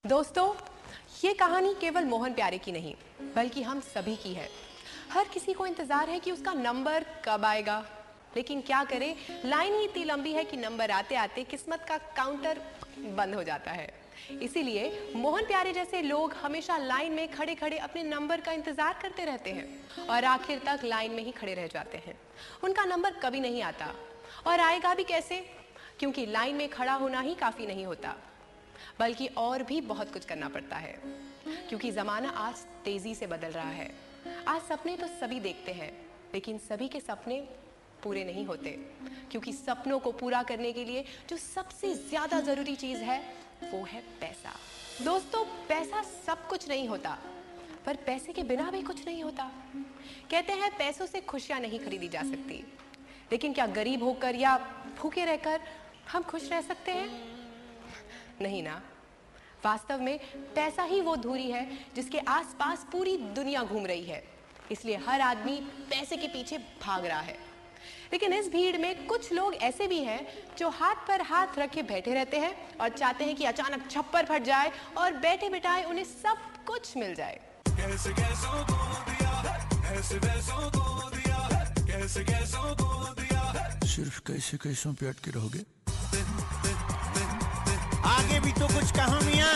दोस्तों, ये कहानी केवल मोहन प्यारे की नहीं बल्कि हम सभी की है। हर किसी को इंतजार है कि उसका नंबर कब आएगा, लेकिन क्या करें, लाइन ही इतनी लंबी है कि नंबर आते आते किस्मत का काउंटर बंद हो जाता है। इसीलिए मोहन प्यारे जैसे लोग हमेशा लाइन में खड़े खड़े अपने नंबर का इंतजार करते रहते हैं और आखिर तक लाइन में ही खड़े रह जाते हैं। उनका नंबर कभी नहीं आता और आएगा भी कैसे, क्योंकि लाइन में खड़ा होना ही काफी नहीं होता, बल्कि और भी बहुत कुछ करना पड़ता है। क्योंकि ज़माना आज तेज़ी से बदल रहा है। आज सपने तो सभी देखते हैं, लेकिन सभी के सपने पूरे नहीं होते, क्योंकि सपनों को पूरा करने के लिए जो सबसे ज़्यादा ज़रूरी चीज़ है वो है पैसा। दोस्तों, पैसा सब कुछ नहीं होता, पर पैसे के बिना भी कुछ नहीं होता। कहते हैं पैसों से खुशियाँ नहीं खरीदी जा सकती, लेकिन क्या गरीब होकर या भूखे रहकर हम खुश रह सकते हैं? नहीं ना। वास्तव में पैसा ही वो धुरी है जिसके आसपास पूरी दुनिया घूम रही है। इसलिए हर आदमी पैसे के पीछे भाग रहा है। लेकिन इस भीड़ में कुछ लोग ऐसे भी हैं जो हाथ पर हाथ रखे बैठे रहते हैं और चाहते हैं कि अचानक छप्पर फट जाए और बैठे बिठाए उन्हें सब कुछ मिल जाए। कैसे कैसों को दिया है, ऐसे वैसों को दिया है, कैसे कैसों को दिया है। सिर्फ कैसे कैसों पे अटके रहोगे? आगे भी तो कुछ कहानियां।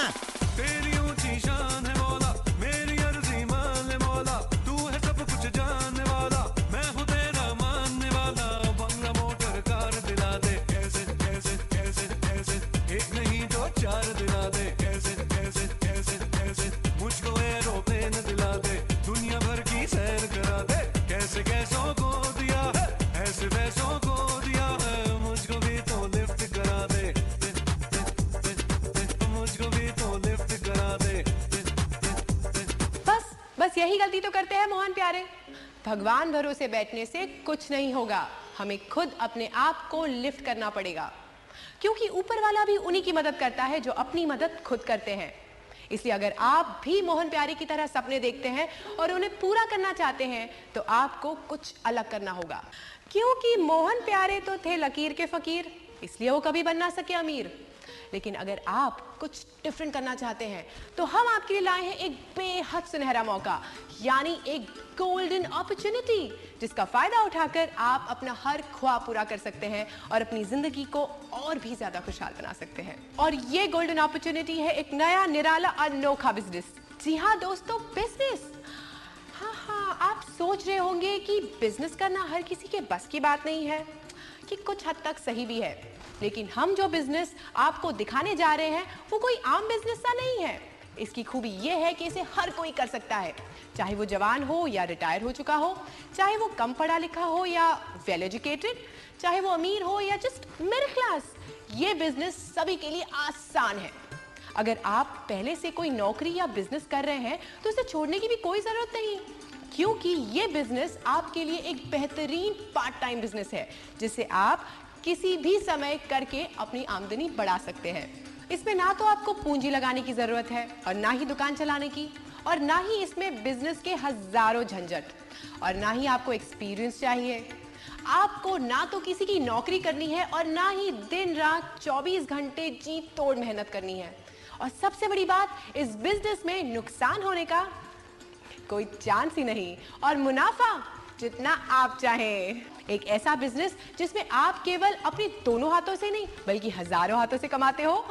तेरी ऊंची शान है मौला, मेरी अर्जी मान ले मौला, तू है सब कुछ जानने वाला, मैं हूँ तेरा मानने वाला। बंगला मोटर कार दिला दे, कैसे कैसे कैसे कैसे, एक नहीं तो चार दिला दे, कैसे कैसे कैसे कैसे, मुझको एरोप्लेन दिला दे, दुनिया भर की सैर करा दे। कैसे कैसों को दिया है, ऐसे वैसों को दिया है, मुझको भी तो लिफ्ट करा दे, बस यही गलती तो करते हैं मोहन प्यारे। भगवान भरोसे बैठने से कुछ नहीं होगा, हमें खुद अपने आप को लिफ्ट करना पड़ेगा, क्योंकि ऊपर वाला भी उन्हीं की मदद करता है जो अपनी मदद खुद करते हैं। इसलिए अगर आप भी मोहन प्यारे की तरह सपने देखते हैं और उन्हें पूरा करना चाहते हैं तो आपको कुछ अलग करना होगा, क्योंकि मोहन प्यारे तो थे लकीर के फकीर, इसलिए वो कभी बन ना सके अमीर। लेकिन अगर आप कुछ डिफरेंट करना चाहते हैं तो हम आपके लिए लाए हैं एक बेहद सुनहरा मौका, यानी एक गोल्डन अपॉर्चुनिटी, जिसका फायदा उठाकर आप अपना हर ख्वाब पूरा कर सकते हैं और अपनी जिंदगी को और भी ज्यादा खुशहाल बना सकते हैं। और ये गोल्डन अपॉर्चुनिटी है एक नया निराला अनोखा बिजनेस। जी हाँ दोस्तों, बिजनेस। हाँ, आप सोच रहे होंगे कि बिजनेस करना हर किसी के बस की बात नहीं है, कि कुछ हद तक सही भी है, लेकिन हम जो बिजनेस आपको दिखाने जा रहे हैं वो कोई आम बिजनेस सा नहीं है। इसकी खूबी ये है कि इसे हर कोई कर सकता है, चाहे वो जवान हो या रिटायर हो चुका हो, चाहे वो कम पढ़ा लिखा हो या वेल एजुकेटेड, चाहे वो अमीर हो या जस्ट मिडिल क्लास। ये बिजनेस सभी के लिए आसान है। अगर आप पहले से कोई नौकरी या बिजनेस कर रहे हैं तो इसे छोड़ने की भी कोई जरूरत नहीं, क्योंकि ये बिजनेस आपके लिए एक बेहतरीन पार्ट टाइम बिजनेस है, जिसे आप किसी भी समय करके अपनी आमदनी बढ़ा सकते हैं। इसमें ना तो आपको पूंजी लगाने की जरूरत है और ना ही दुकान चलाने की, और ना ही इसमें बिजनेस के हजारों झंझट, और ना ही आपको एक्सपीरियंस चाहिए। आपको ना तो किसी की नौकरी करनी है और ना ही दिन रात 24 घंटे जी तोड़ मेहनत करनी है। और सबसे बड़ी बात, इस बिजनेस में नुकसान होने का कोई चांस ही नहीं, और मुनाफा जितना आप चाहें। एक ऐसा बिजनेस जिसमें आप केवल अपने दोनों हाथों से नहीं बल्कि हजारों हाथों से कमाते हो।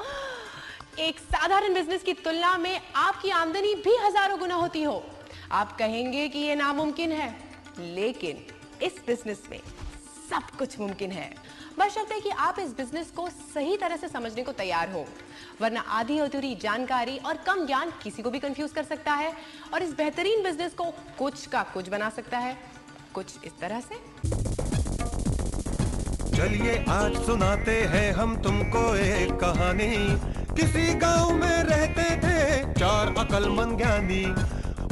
एक साधारण बिजनेस की तुलना में आपकी आमदनी भी हजारों गुना होती हो। आप कहेंगे कि यह नामुमकिन है, लेकिन इस बिजनेस में सब कुछ मुमकिन है, बशर्ते कि आप इस बिजनेस को सही तरह से समझने को तैयार हो, वरना आधी अधूरी जानकारी और कम ज्ञान किसी को भी कंफ्यूज कर सकता है और इस बेहतरीन बिजनेस को कुछ का कुछ बना सकता है। कुछ इस तरह से। चलिए आज सुनाते हैं हम तुमको एक कहानी। किसी गांव में रहते थे चार अकलमंद ज्ञानी,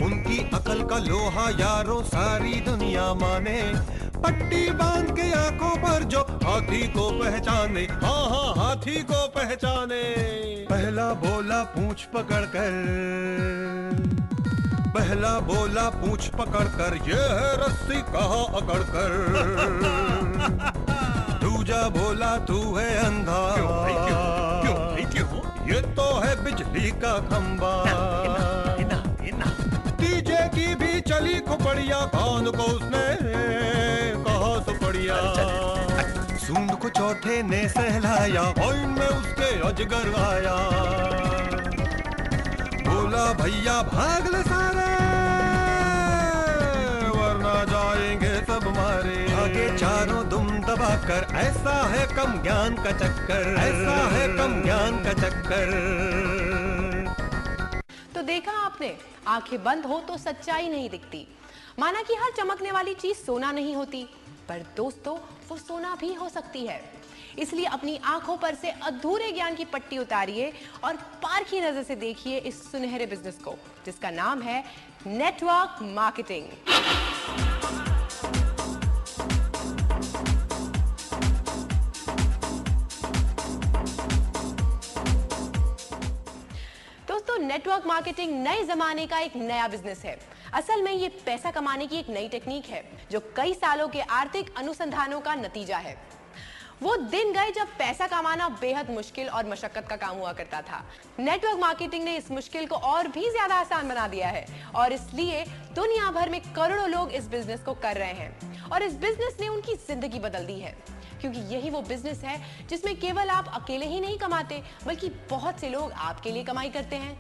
उनकी अकल का लोहा यारों सारी दुनिया माने। पट्टी बांध के आंखों पर जो हाथी को पहचाने, हाँ हाथी को पहचाने। पहला बोला पूंछ पकड़कर, पहला बोला पूंछ पकड़कर, ये है रस्सी कहाँ अकड़कर। दूजा बोला तू है अंधा, क्यों? ये तो है बिजली का खंबा। डीजे की भी चली खोपड़िया, कौन को उसने कहा सुपड़िया। सूंड को चौथे ने सहलाया, पॉइंट में उसके अजगर आया। बोला भैया भाग ले सारे, वरना जाएंगे सब मारे। आगे चारों दुम दबाकर, ऐसा है कम ज्ञान का चक्कर, ऐसा है कम ज्ञान का चक्कर। तो देखा आपने, आंखें बंद हो तो सच्चाई नहीं दिखती। माना कि हर चमकने वाली चीज सोना नहीं होती, पर दोस्तों वो सोना भी हो सकती है। इसलिए अपनी आंखों पर से अधूरे ज्ञान की पट्टी उतारिए और पारखी नजर से देखिए इस सुनहरे बिजनेस को, जिसका नाम है नेटवर्क मार्केटिंग। दोस्तों, नेटवर्क मार्केटिंग नए जमाने का एक नया बिजनेस है। असल में ये पैसा कमाने की एक नई टेक्निक है जो कई सालों के आर्थिक अनुसंधानों का नतीजा है। वो दिन गए जब पैसा कमाना बेहद मुश्किल और मशक्कत का काम हुआ करता था। नेटवर्क मार्केटिंग ने इस मुश्किल को और भी ज्यादा आसान बना दिया है और इसलिए दुनिया भर में करोड़ों लोग इस बिजनेस को कर रहे हैं और इस बिजनेस ने उनकी जिंदगी बदल दी है, क्योंकि यही वो बिजनेस है जिसमें केवल आप अकेले ही नहीं कमाते, बल्कि बहुत से लोग आपके लिए कमाई करते हैं।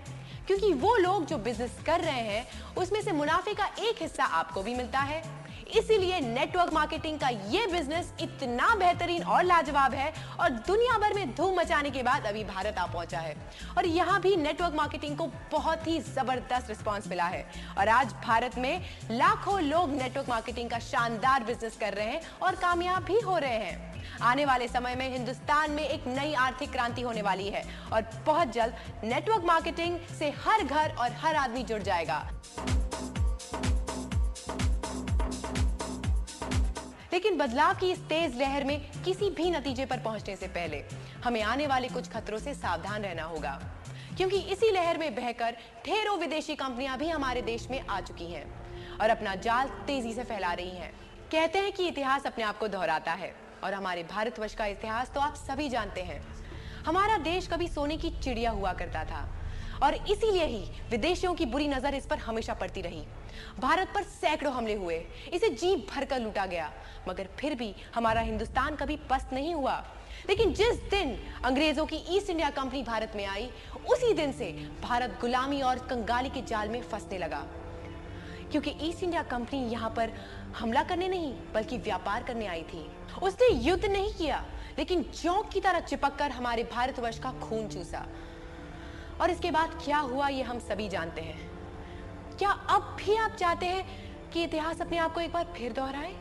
क्योंकि वो लोग जो बिजनेस कर रहे हैं उसमें से मुनाफे का एक हिस्सा आपको भी मिलता है। इसीलिए नेटवर्क मार्केटिंग का ये बिजनेस इतना बेहतरीन और लाजवाब है और दुनिया भर में धूम मचाने के बाद अभी भारत आ पहुंचा है और यहाँ भी नेटवर्क मार्केटिंग को बहुत ही जबरदस्त रिस्पांस मिला है और आज भारत में लाखों लोग नेटवर्क मार्केटिंग का शानदार बिजनेस कर रहे हैं और कामयाब भी हो रहे हैं। आने वाले समय में हिंदुस्तान में एक नई आर्थिक क्रांति होने वाली है और बहुत जल्द नेटवर्क मार्केटिंग से हर घर और हर आदमी जुड़ जाएगा। लेकिन बदलाव की इस तेज लहर में किसी भी नतीजे पर पहुंचने से पहले हमें आने वाले कुछ खतरों से सावधान रहना होगा, क्योंकि इसी लहर में बहकर ढेरों विदेशी कंपनियां भी हमारे देश में आ चुकी हैं और अपना जाल तेजी से फैला रही हैं। कहते हैं कि इतिहास अपने आप को दोहराता है और हमारे भारतवर्ष का इतिहास तो आप सभी जानते हैं। हमारा देश कभी सोने की चिड़िया हुआ करता था और इसीलिए ही विदेशियों की बुरी नजर इस पर हमेशा पड़ती रही। भारत पर सैकड़ों हमले हुए, इसे जी भरकर लूटा गया, मगर फिर भी हमारा हिंदुस्तान कभी पस्त नहीं हुआ। लेकिन जिस दिन अंग्रेजों की ईस्ट इंडिया कंपनी भारत में आई, उसी दिन से भारत गुलामी और कंगाली के जाल में फंसने लगा, क्योंकि ईस्ट इंडिया कंपनी यहाँ पर हमला करने नहीं बल्कि व्यापार करने आई थी। उसने युद्ध नहीं किया, लेकिन जोंक की तरह चिपककर हमारे भारतवर्ष का खून चूसा। और इसके बाद क्या हुआ ये हम सभी जानते हैं। क्या अब भी आप चाहते हैं कि इतिहास अपने आप को एक बार फिर दोहराए?